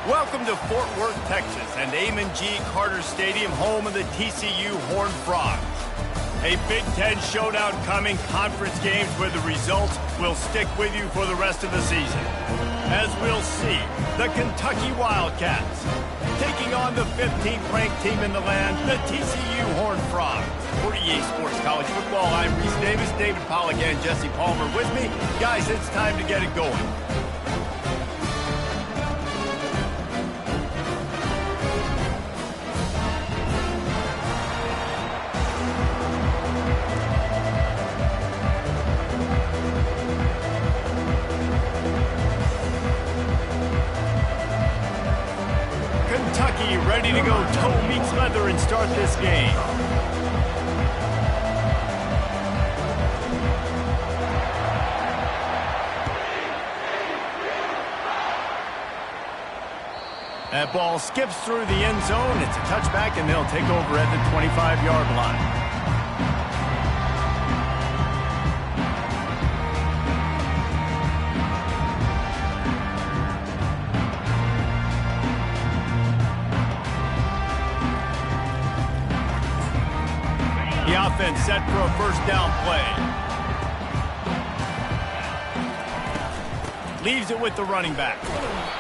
Welcome to Fort Worth, Texas, and Amon G. Carter Stadium, home of the TCU Horned Frogs. A Big Ten showdown coming, conference games where the results will stick with you for the rest of the season. As we'll see, the Kentucky Wildcats taking on the 15th ranked team in the land, the TCU Horned Frogs. For EA Sports College Football, I'm Reese Davis, David Pollack, and Jesse Palmer with me. Guys, it's time to get it going. Kentucky ready to go toe meets leather and start this game. That ball skips through the end zone. It's a touchback, and they'll take over at the 25-yard line. The offense set for a first down play. Leaves it with the running back.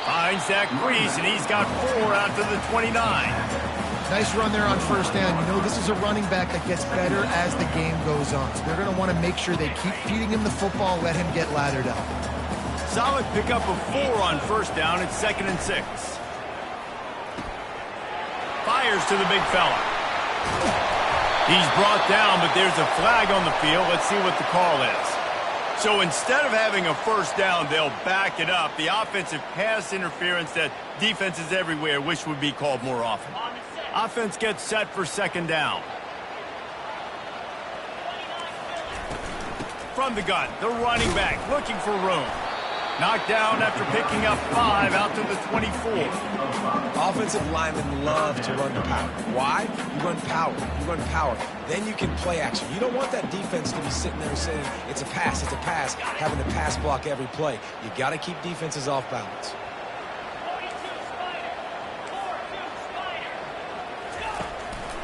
Finds Zach Breeze, and he's got 4 out to the 29. Nice run there on first down. You know, this is a running back that gets better as the game goes on. So they're going to want to make sure they keep feeding him the football, let him get lathered up. Solid pickup of 4 on first down. It's 2nd and 6. Fires to the big fella. He's brought down, but there's a flag on the field. Let's see what the call is. So instead of having a first down, they'll back it up. The offensive pass interference that defenses everywhere wish would be called more often. Offense gets set for 2nd down. From the gun, the running back looking for room. Knocked down after picking up 5 out to the 24. Offensive linemen love to run the power. Why? You run power. You run power. Then you can play action. You don't want that defense to be sitting there saying, it's a pass, having to pass block every play. You got to keep defenses off balance.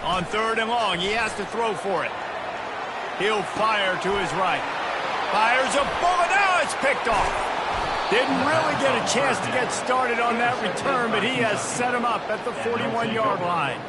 On 3rd and long, he has to throw for it. He'll fire to his right. Fires a bullet. Now it's picked off. Didn't really get a chance to get started on that return, but he has set him up at the 41-yard line.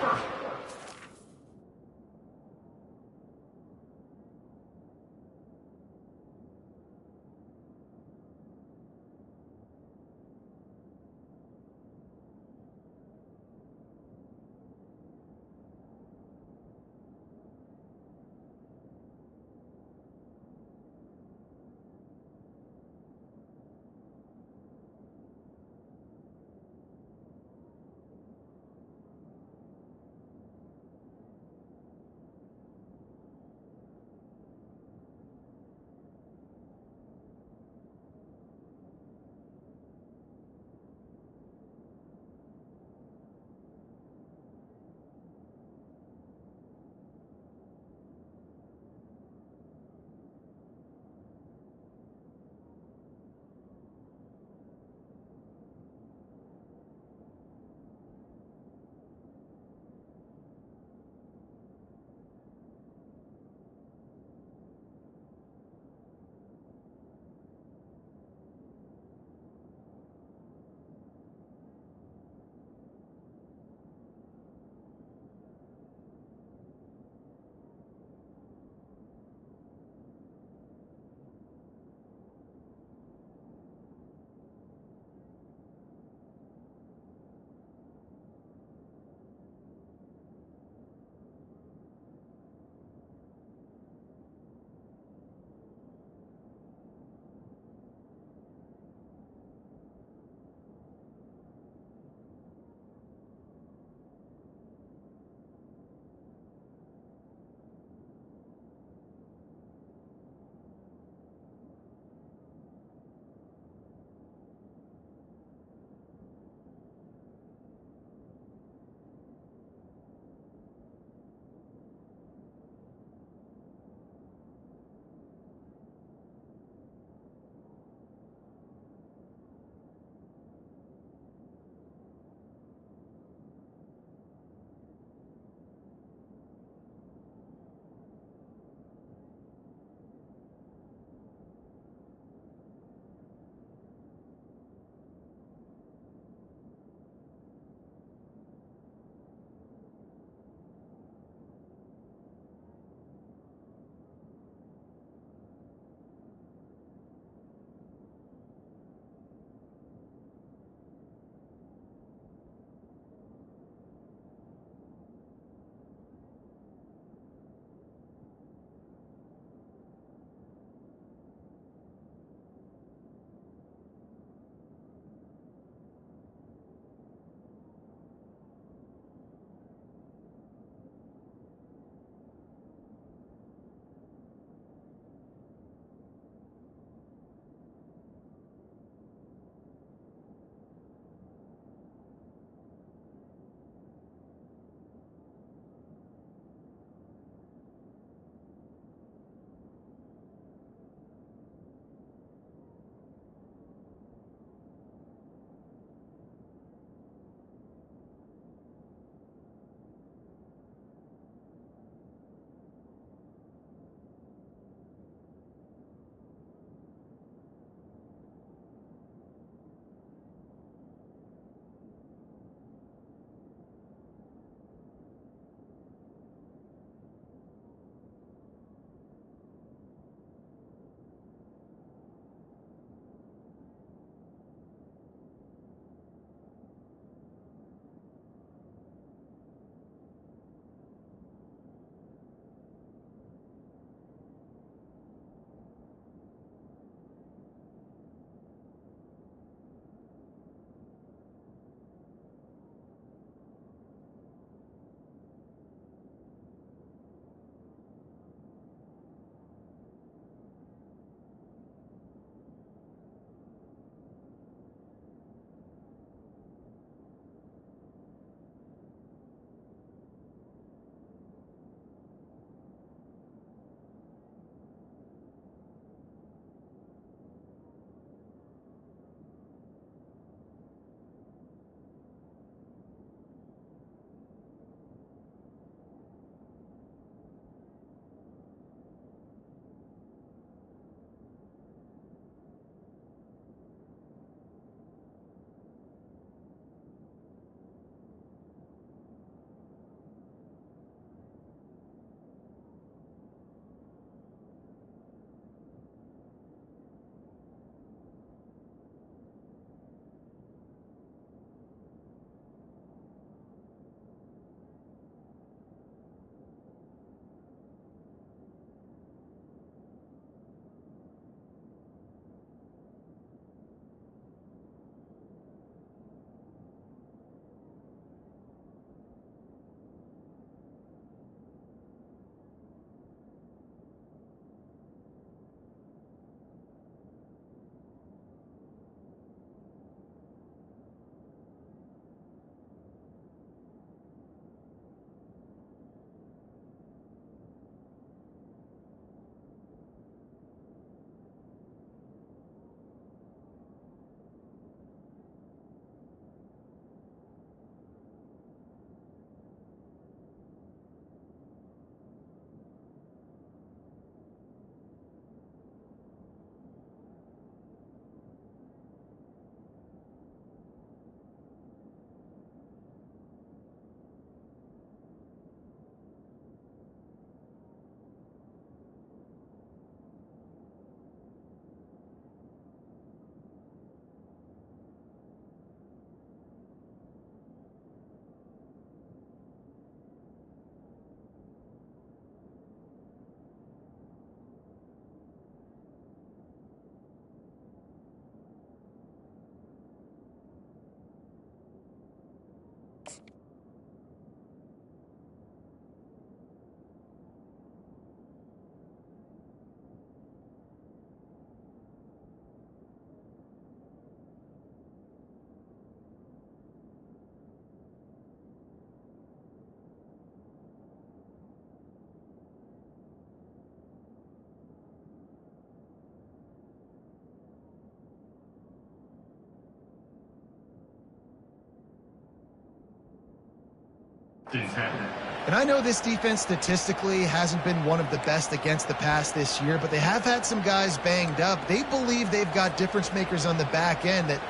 And I know this defense statistically hasn't been one of the best against the pass this year, but they have had some guys banged up. They believe they've got difference makers on the back end that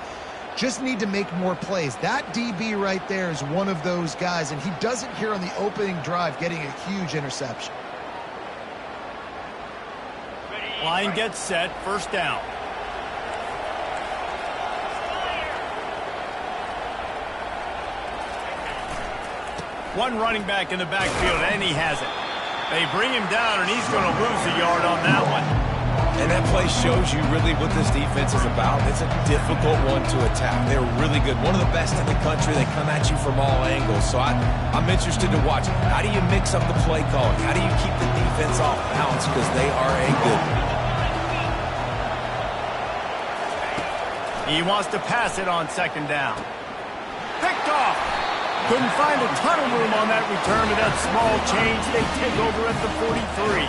just need to make more plays. That DB right there is one of those guys, and he does it here on the opening drive, getting a huge interception. Line gets set, first down. One running back in the backfield, and he has it. They bring him down, and he's going to lose a yard on that one. And that play shows you really what this defense is about. It's a difficult one to attack. They're really good. One of the best in the country. They come at you from all angles. So I'm interested to watch. How do you mix up the play calling? How do you keep the defense off balance? Because they are a good one. He wants to pass it on second down. Picked off. Couldn't find a ton of room on that return, but that small change, they take over at the 43.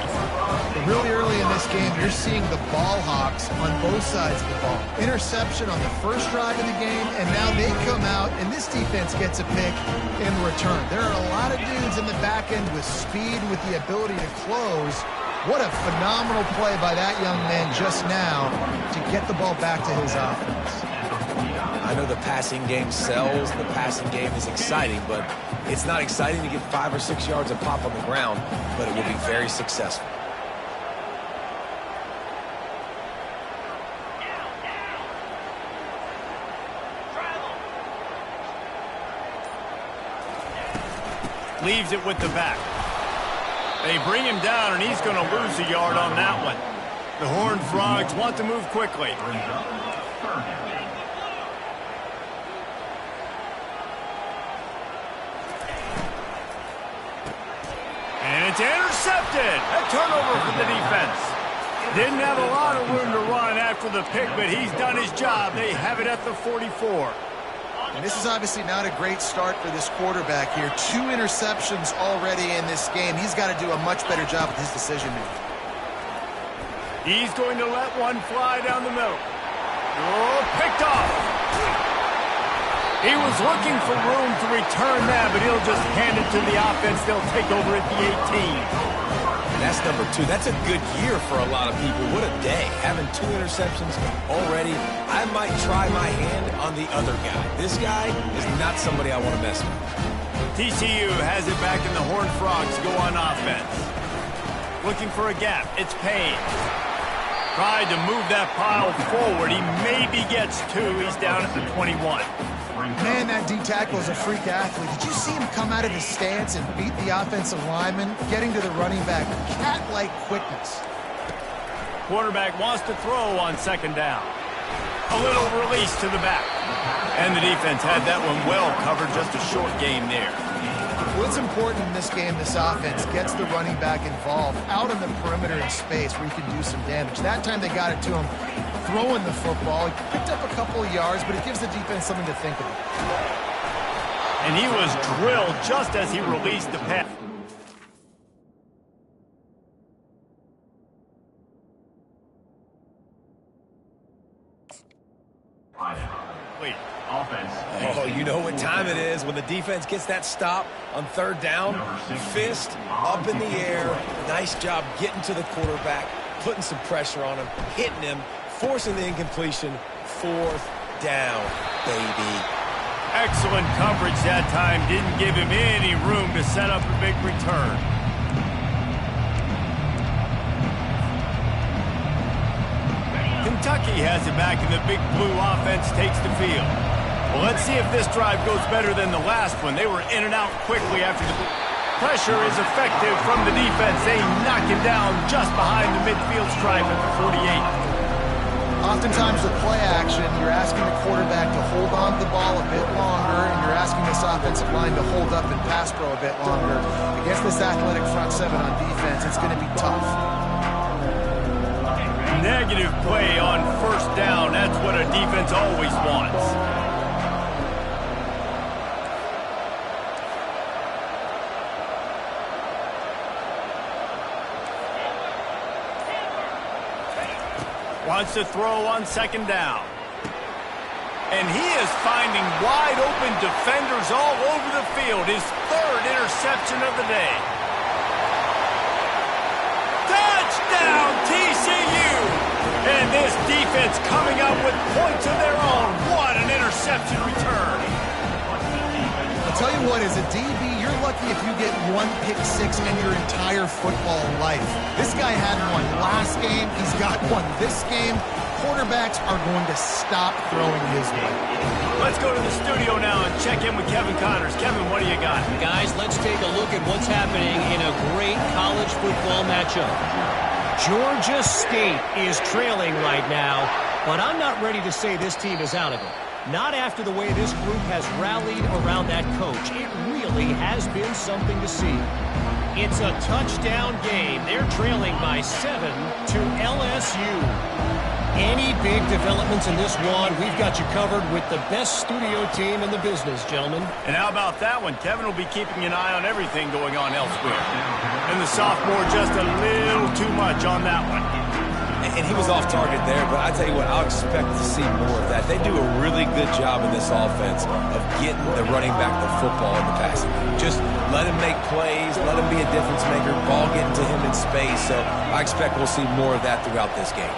Really early in this game, you're seeing the ball hawks on both sides of the ball. Interception on the first drive of the game, and now they come out, and this defense gets a pick in return. There are a lot of dudes in the back end with speed, with the ability to close. What a phenomenal play by that young man just now to get the ball back to his offense. I know the passing game sells, the passing game is exciting, but it's not exciting to get 5 or 6 yards of pop on the ground, but it will be very successful. Leaves it with the back. They bring him down, and he's going to lose a yard on that one. The Horned Frogs want to move quickly. And it's intercepted. A turnover for the defense. Didn't have a lot of room to run after the pick, but he's done his job. They have it at the 44. And this is obviously not a great start for this quarterback here. 2 interceptions already in this game. He's got to do a much better job with his decision-making. He's going to let one fly down the middle. Oh, picked off. He was looking for room to return that, but he'll just hand it to the offense. They'll take over at the 18. That's number 2. That's a good year for a lot of people. What a day. Having 2 interceptions already. I might try my hand on the other guy. This guy is not somebody I want to mess with. TCU has it back, and the Horned Frogs go on offense. Looking for a gap. It's Payne. Tried to move that pile forward. He maybe gets 2. He's down at the 21. Man, that D-tackle is a freak athlete. Did you see him come out of his stance and beat the offensive lineman, getting to the running back? Cat-like quickness. Quarterback wants to throw on second down. A little release to the back. And the defense had that one well covered. Just a short game there. What's important in this game, this offense gets the running back involved out on the perimeter in space where he can do some damage. That time they got it to him throwing the football. He picked up a couple of yards, but it gives the defense something to think about. And he was drilled just as he released the pass. Oh, you know what time it is when the defense gets that stop on third down. Fist up in the air. Nice job getting to the quarterback, putting some pressure on him, hitting him, forcing the incompletion. 4th down, baby. Excellent coverage that time. Didn't give him any room to set up a big return. Kentucky has it back, and the Big Blue offense takes the field. Well, let's see if this drive goes better than the last one. They were in and out quickly after the pressure is effective from the defense. They knock him down just behind the midfield stripe at the 48. Oftentimes with play action, you're asking the quarterback to hold on to the ball a bit longer, and you're asking this offensive line to hold up and pass pro a bit longer. Against this athletic front 7 on defense, it's going to be tough. Negative play on first down. That's what a defense always wants. Wants to throw on second down. And he is finding wide-open defenders all over the field. His third interception of the day. Touchdown, TCU! And this defense coming up with points of their own. What an interception return. I'll tell you what, as a DB, you're lucky if you get one pick six in your entire football life. This guy had one last game. He's got one this game. Quarterbacks are going to stop throwing his way. Let's go to the studio now and check in with Kevin Connors. Kevin, what do you got? Guys, let's take a look at what's happening in a great college football matchup. Georgia State is trailing right now, but I'm not ready to say this team is out of it. Not after the way this group has rallied around that coach. It really has been something to see. It's a touchdown game. They're trailing by 7 to LSU. Any big developments in this one, we've got you covered with the best studio team in the business, gentlemen. And how about that one? Kevin will be keeping an eye on everything going on elsewhere. And the sophomore just a little too much on that one. And he was off target there, but I tell you what, I'll expect to see more of that. They do a really good job in this offense of getting the running back the football in the passing game. Just let him make plays, let him be a difference maker, ball getting to him in space. So I expect we'll see more of that throughout this game.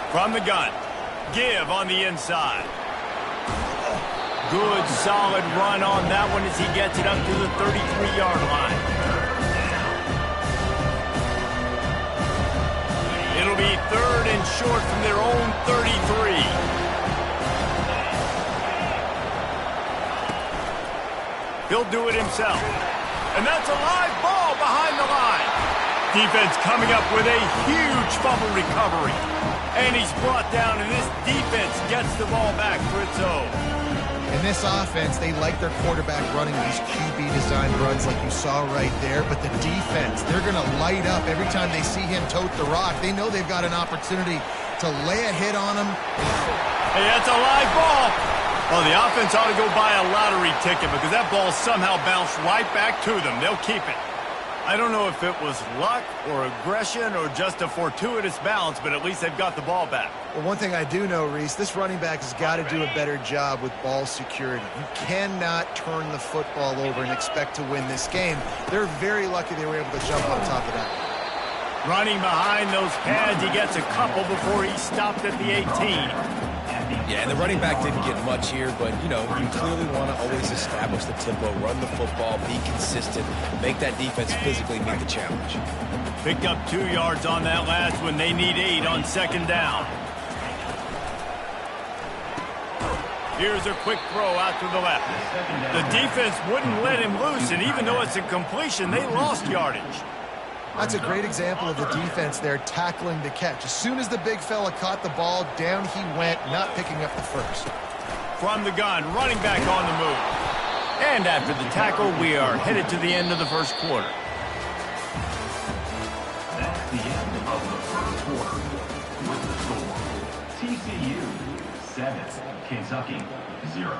From the gun, give on the inside. Good, solid run on that one as he gets it up to the 33-yard line. It'll be third and short from their own 33. He'll do it himself. And that's a live ball behind the line. Defense coming up with a huge fumble recovery. And he's brought down, and this defense gets the ball back for its own. In this offense, they like their quarterback running these QB-designed runs like you saw right there, but the defense, they're going to light up every time they see him tote the rock. They know they've got an opportunity to lay a hit on him. Hey, that's a live ball. Well, the offense ought to go buy a lottery ticket because that ball somehow bounced right back to them. They'll keep it. I don't know if it was luck or aggression or just a fortuitous bounce, but at least they've got the ball back. Well, one thing I do know, Reese, this running back has got to do a better job with ball security. You cannot turn the football over and expect to win this game. They're very lucky they were able to jump on top of that. Running behind those pads, he gets a couple before he stopped at the 18. Yeah, and the running back didn't get much here, but, you know, you clearly want to always establish the tempo, run the football, be consistent, make that defense physically meet the challenge. Picked up 2 yards on that last one. They need 8 on second down. Here's a quick throw out to the left. The defense wouldn't let him loose, and even though it's a completion, they lost yardage. That's a great example of the defense there tackling the catch. As soon as the big fella caught the ball, down he went, not picking up the first. From the gun, running back on the move. And after the tackle, we are headed to the end of the first quarter. That's the end of the first quarter. With the score, TCU 7, Kentucky 0.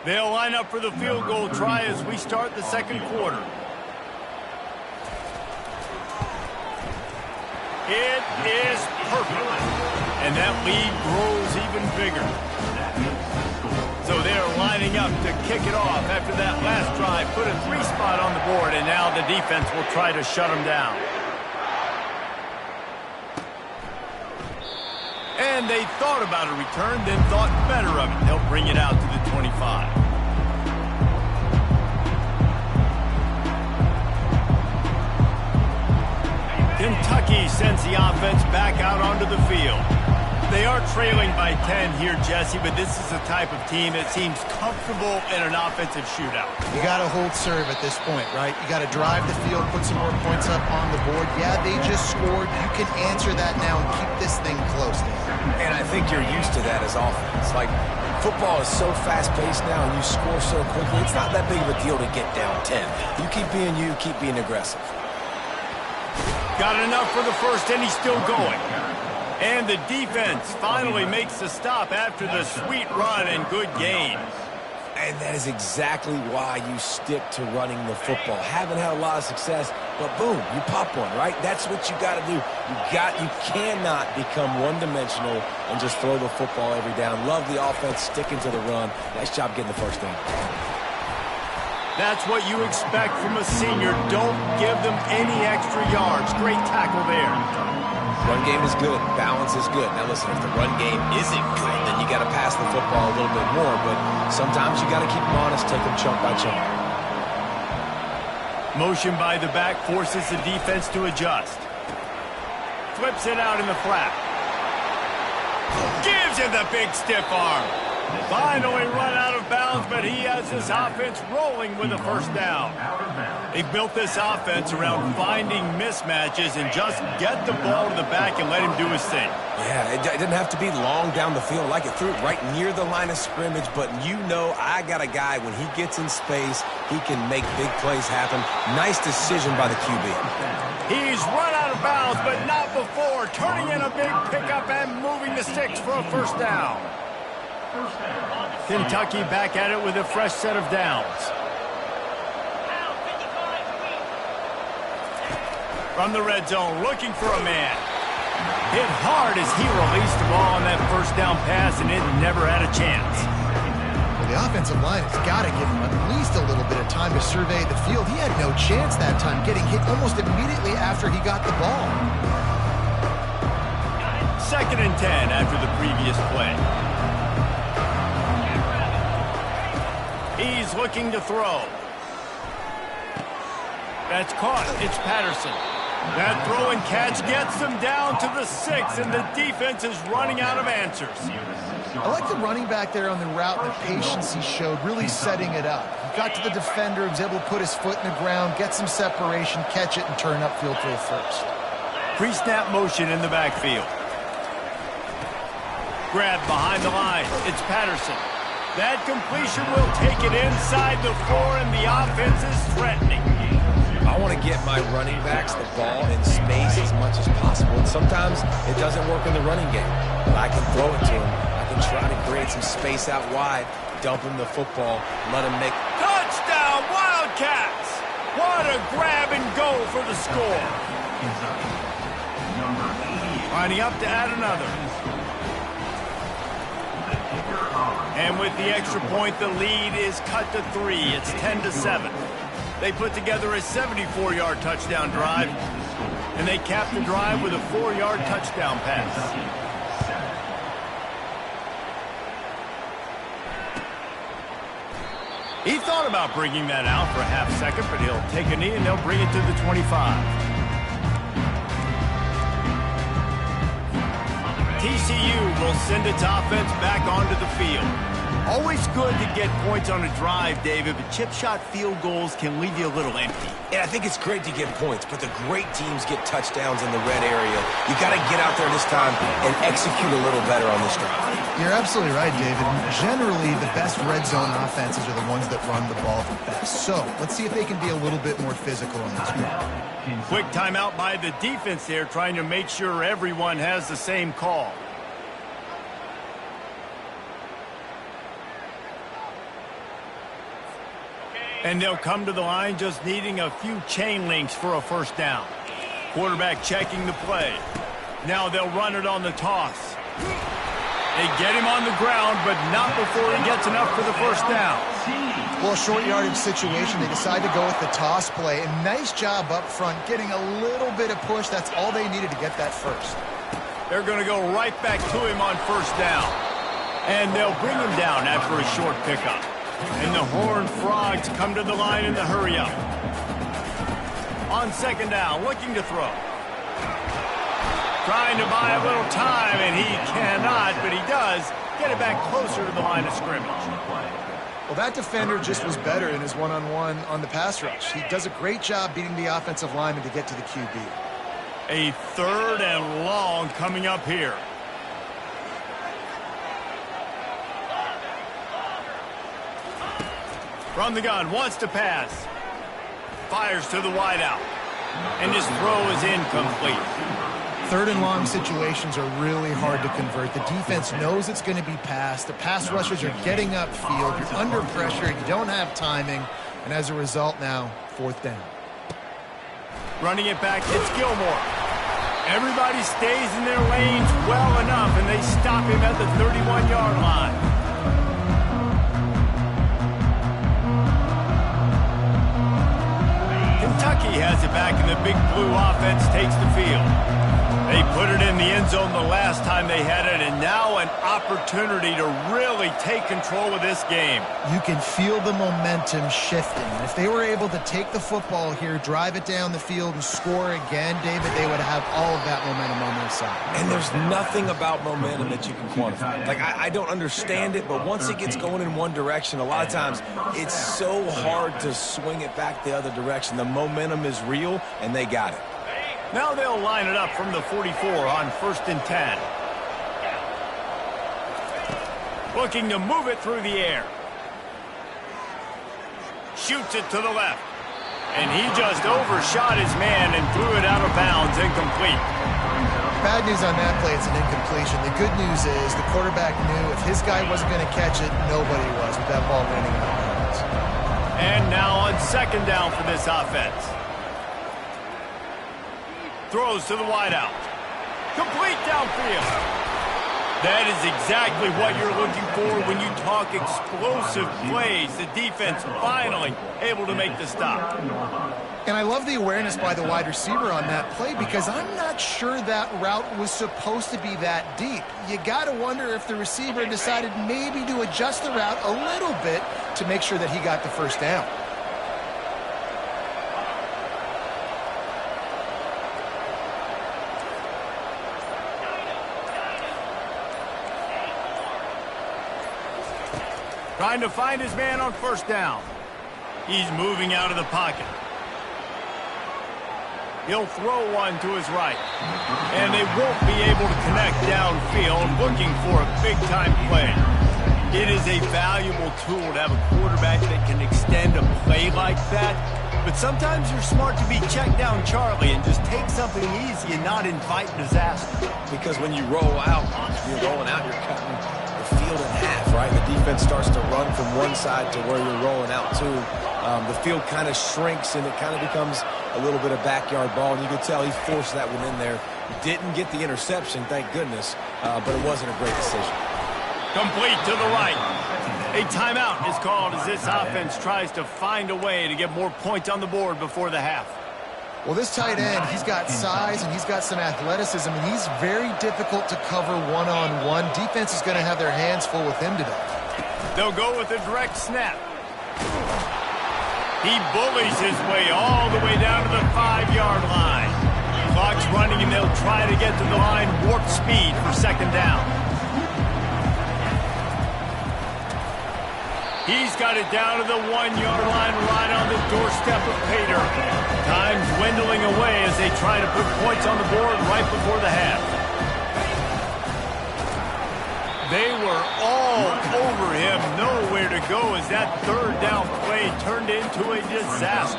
They'll line up for the field goal try as we start the second quarter. It is perfect. And that lead grows even bigger. So they're lining up to kick it off after that last drive. Put a 3 spot on the board, and now the defense will try to shut them down. And they thought about a return, then thought better of it. They'll bring it out to the 25. Kentucky sends the offense back out onto the field. They are trailing by 10 here, Jesse, but this is the type of team that seems comfortable in an offensive shootout. You got to hold serve at this point, right? You got to drive the field, put some more points up on the board. Yeah, they just scored. You can answer that now and keep this thing close. And I think you're used to that as offense. Like, football is so fast-paced now, and you score so quickly, it's not that big of a deal to get down 10. You keep being you, keep being aggressive. Got enough for the first, and he's still going. And the defense finally makes the stop after the sweet run and good game. And that is exactly why you stick to running the football. Haven't had a lot of success, but boom, you pop one, right? That's what you got to do. You cannot become one-dimensional and just throw the football every down. Love the offense sticking to the run. Nice job getting the first down. That's what you expect from a senior. Don't give them any extra yards. Great tackle there. Run game is good. Balance is good. Now listen, if the run game isn't good, then you got to pass the football a little bit more. But sometimes you got to keep them honest, take them chunk by chunk. Motion by the back forces the defense to adjust. Flips it out in the flat. Gives him the big stiff arm. Finally run out of bounds, but he has his offense rolling with a first down. He built this offense around finding mismatches and just get the ball to the back and let him do his thing. Yeah, it didn't have to be long down the field. Like it threw it right near the line of scrimmage, but you know I got a guy, when he gets in space, he can make big plays happen. Nice decision by the QB. He's run out of bounds, but not before, turning in a big pickup and moving the sticks for a first down. Kentucky back at it with a fresh set of downs. From the red zone, looking for a man. Hit hard as he released the ball on that first down pass, and it never had a chance. Well, the offensive line has got to give him at least a little bit of time to survey the field. He had no chance that time, getting hit almost immediately after he got the ball. 2nd and 10 after the previous play. He's looking to throw. That's caught. It's Patterson. That throw and catch gets them down to the 6, and the defense is running out of answers. I like the running back there on the route and the patience he showed, really setting it up. He got to the defender, was able to put his foot in the ground, get some separation, catch it, and turn upfield for a first. Pre-snap motion in the backfield. Grab behind the line. It's Patterson. That completion will take it inside the 4, and the offense is threatening. I want to get my running backs the ball in space as much as possible. And sometimes it doesn't work in the running game, but I can throw it to him. I can try to create some space out wide, dump him the football, let him make... Touchdown, Wildcats! What a grab and go for the score. Lining up to add another. And with the extra point, the lead is cut to 3. It's 10-7. They put together a 74-yard touchdown drive, and they capped the drive with a 4-yard touchdown pass. He thought about bringing that out for a half second, but he'll take a knee and they'll bring it to the 25. TCU will send its offense back onto the field. Always good to get points on a drive, David, but chip shot field goals can leave you a little empty. Yeah, I think it's great to get points, but the great teams get touchdowns in the red area. You got to get out there this time and execute a little better on this drive. You're absolutely right, David. Generally, the best red zone offenses are the ones that run the ball the best. So let's see if they can be a little bit more physical on this one. Quick timeout by the defense there, trying to make sure everyone has the same call. And they'll come to the line just needing a few chain links for a first down. Quarterback checking the play. Now they'll run it on the toss. They get him on the ground, but not before he gets enough for the first down. Well, a short yardage situation, they decide to go with the toss play. And nice job up front, getting a little bit of push. That's all they needed to get that first. They're going to go right back to him on first down. And they'll bring him down after a short pickup. And the Horned Frogs come to the line in the hurry-up. On second down, looking to throw. Trying to buy a little time, and he cannot, but he does get it back closer to the line of scrimmage. Well, that defender just was better in his one-on-one on the pass rush. He does a great job beating the offensive lineman to get to the QB. A 3rd and long coming up here. From the gun, wants to pass. Fires to the wideout. And his throw is incomplete. Third and long situations are really hard to convert. The defense knows it's going to be passed. The pass rushers are getting upfield. You're under pressure. You don't have timing. And as a result now, fourth down. Running it back, it's Gilmore. Everybody stays in their lanes well enough, and they stop him at the 31-yard line. Kentucky has it back, and the Big Blue offense takes the field. They put it in the end zone the last time they had it, and now an opportunity to really take control of this game. You can feel the momentum shifting. And if they were able to take the football here, drive it down the field, and score again, David, they would have all of that momentum on their side. And there's nothing about momentum that you can quantify. Like, I don't understand it, but once it gets going in one direction, a lot of times it's so hard to swing it back the other direction. The momentum is real, and they got it. Now they'll line it up from the 44 on 1st and 10. Looking to move it through the air. Shoots it to the left. And he just overshot his man and threw it out of bounds, incomplete. Bad news on that play, it's an incompletion. The good news is the quarterback knew if his guy wasn't going to catch it, nobody was with that ball landing out of bounds. And now on 2nd down for this offense. Throws to the wideout. Complete downfield. That is exactly what you're looking for when you talk explosive plays. The defense finally able to make the stop. And I love the awareness by the wide receiver on that play because I'm not sure that route was supposed to be that deep. You got to wonder if the receiver decided maybe to adjust the route a little bit to make sure that he got the first down. Trying to find his man on 1st down. He's moving out of the pocket. He'll throw one to his right. And they won't be able to connect downfield, looking for a big-time play. It is a valuable tool to have a quarterback that can extend a play like that. But sometimes you're smart to be check down Charlie and just take something easy and not invite disaster. Because when you roll out, you're rolling out, you're cutting the field in half, right? The defense starts to run from one side to where you're rolling out to. The field kind of shrinks and it kind of becomes a little bit of backyard ball. And you could tell he forced that one in there. Didn't get the interception, thank goodness, but it wasn't a great decision. Complete to the right. A timeout is called as this offense tries to find a way to get more points on the board before the half. Well, this tight end, he's got size and he's got some athleticism, and he's very difficult to cover one-on-one. Defense is going to have their hands full with him today. They'll go with a direct snap. He bullies his way all the way down to the 5-yard line. Clock's running, and they'll try to get to the line warp speed for 2nd down. He's got it down to the 1-yard line right on the doorstep of Pater. Time dwindling away as they try to put points on the board right before the half. They were all over him, nowhere to go as that 3rd down play turned into a disaster.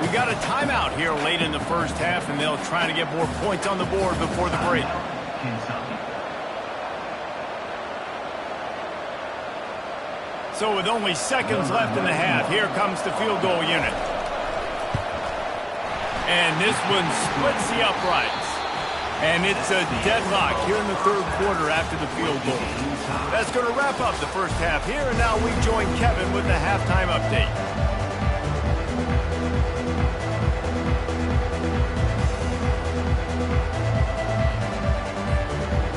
We got a timeout here late in the 1st half, and they'll try to get more points on the board before the break. So with only seconds left in the half, here comes the field goal unit. And this one splits the uprights. And it's a deadlock here in the 3rd quarter after the field goal. That's going to wrap up the 1st half here, and now we join Kevin with the halftime update.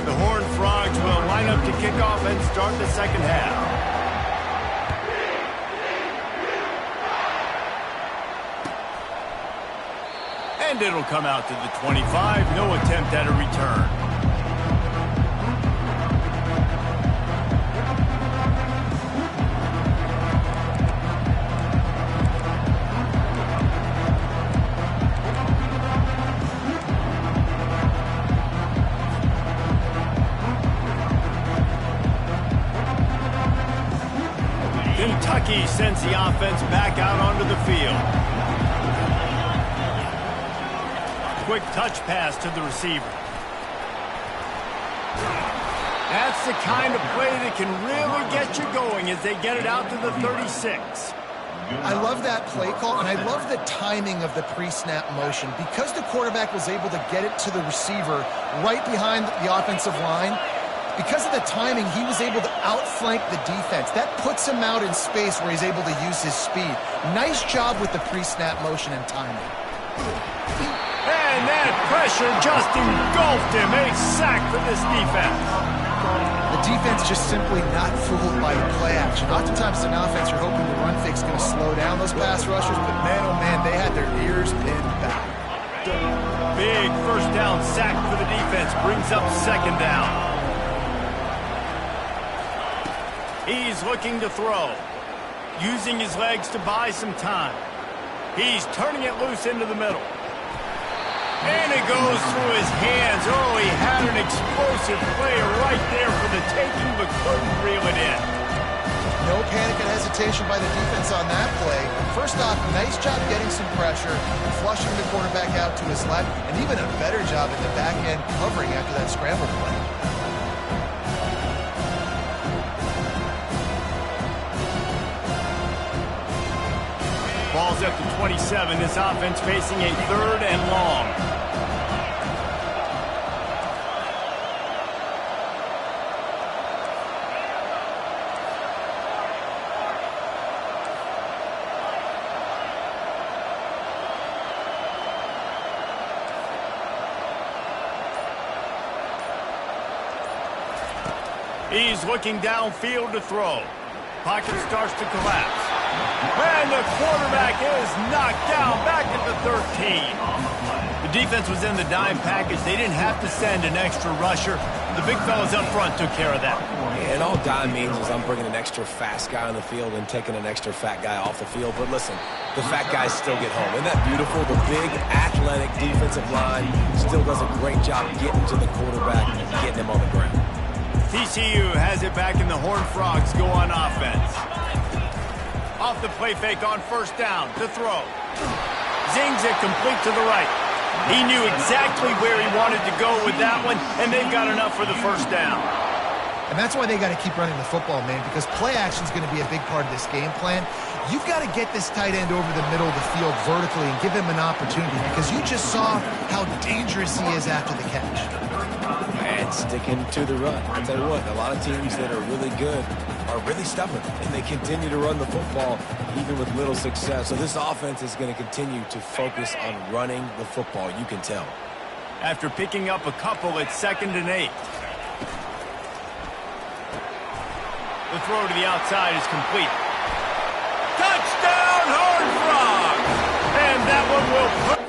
The Horned Frogs will line up to kick off and start the 2nd half. And it'll come out to the 25. No attempt at a return. Kentucky sends the offense back out onto the field. quick touch pass to the receiver. That's the kind of play that can really get you going as they get it out to the 36. I love that play call, and I love the timing of the pre-snap motion. Because the quarterback was able to get it to the receiver right behind the offensive line, because of the timing, he was able to outflank the defense. That puts him out in space where he's able to use his speed. Nice job with the pre-snap motion and timing. And that pressure just engulfed him. A sack for this defense. The defense just simply not fooled by play action. Oftentimes in offense, you're hoping the run fake's going to slow down those pass rushers, but man, oh man, they had their ears pinned back. Big first down sack for the defense. Brings up second down. He's looking to throw. Using his legs to buy some time. He's turning it loose into the middle. And it goes through his hands. Oh, he had an explosive play right there for the taking, but couldn't reel it in. No panic and hesitation by the defense on that play. First off, nice job getting some pressure, flushing the quarterback out to his left, and even a better job at the back end covering after that scramble play. Ball's up to 27. This offense facing a third and long. He's looking downfield to throw. Pocket starts to collapse. And the quarterback is knocked down back at the 13. The defense was in the dime package. They didn't have to send an extra rusher. The big fellas up front took care of that. Yeah, and all dime means is I'm bringing an extra fast guy on the field and taking an extra fat guy off the field. But listen, the fat guys still get home. Isn't that beautiful? The big, athletic defensive line still does a great job getting to the quarterback and getting him on the ground. TCU has it back and the Horned Frogs go on offense. Off the play fake on first down to throw. Zings it complete to the right. He knew exactly where he wanted to go with that one, and they've got enough for the first down. And that's why they got to keep running the football, man, because play action is going to be a big part of this game plan. You've got to get this tight end over the middle of the field vertically and give him an opportunity, because you just saw how dangerous he is after the catch. And sticking to the run. I'll tell you what, a lot of teams that are really good are really stubborn, and they continue to run the football even with little success. So this offense is going to continue to focus on running the football, you can tell. After picking up a couple at 2nd and 8. The throw to the outside is complete. Touchdown, Horned Frogs! And that one will put